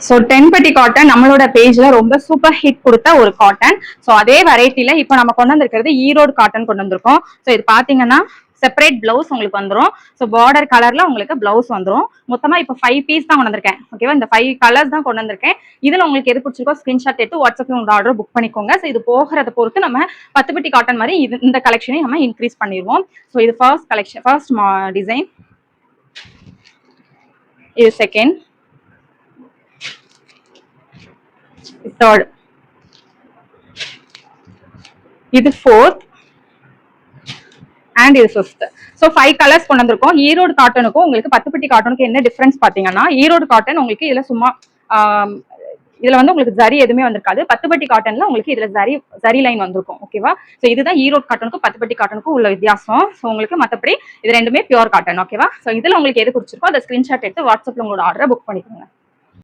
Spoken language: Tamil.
ஸோ 10 பட்டி காட்டன் நம்மளோட பேஜ்ல ரொம்ப சூப்பர் ஹிட் கொடுத்த ஒரு காட்டன். ஸோ அதே வெரைட்டில இப்போ நம்ம கொண்டு வந்திருக்கிறது ஈரோடு காட்டன் கொண்டு வந்திருக்கோம். ஸோ இது பாத்தீங்கன்னா செப்பரேட் பிளவுஸ் உங்களுக்கு வந்துடும். ஸோ பார்டர் கலர்ல உங்களுக்கு பிளவுஸ் வந்துடும். மொத்தமா இப்போ 5 பீஸ் தான் கொண்டு வந்திருக்கேன். ஓகேவா, இந்த 5 கலர்ஸ் தான் கொண்டு வந்திருக்கேன். இதுல உங்களுக்கு எது பிடிச்சிருக்கோ ஸ்கிரீன்ஷாட் எடுத்து வாட்ஸ்அப்ல உங்க ஆர்டர் புக் பண்ணிக்கோங்க. ஸோ இது போகிறத பொறுத்து நம்ம 10 பட்டி காட்டன் மாதிரி இந்த கலெக்ஷனையும் நம்ம இன்க்ரீஸ் பண்ணிடுவோம். ஸோ இது ஃபர்ஸ்ட் கலெக்ஷன், ஃபர்ஸ்ட் டிசைன். இது செகண்ட், தேர்ட், இது ஃபோர்த் அண்ட் இது ஃபிஃப்த். ஸோ 5 கலர்ஸ் கொண்டு வந்திருக்கோம். ஈரோடு காட்டனுக்கும் உங்களுக்கு 10 பட்டி காட்டனுக்கும் என்ன டிஃபரன்ஸ் பாத்தீங்கன்னா, ஈரோடு காட்டன் உங்களுக்கு இதுல சும்மா இதுல வந்து உங்களுக்கு ஜரி எதுவுமே வந்திருக்காது. 10 பட்டி காட்டன்ல உங்களுக்கு இதுல ஜரி லைன் வந்திருக்கும். ஓகேவா, ஸோ இதுதான் ஈரோடு காட்டனுக்கும் 10 பட்டி காட்டனுக்கும் உள்ள வித்தியாசம். ஸோ உங்களுக்கு மற்றபடி இது ரெண்டுமே பியூர் காட்டன். ஓகேவா, ஸோ இதுல உங்களுக்கு எது பிடிச்சிருக்கோ அதை ஸ்கிரீன்ஷாட் எடுத்து வாட்ஸ்அப்ல உங்களோட ஆர்டரை புக் பண்ணிக்கோங்க.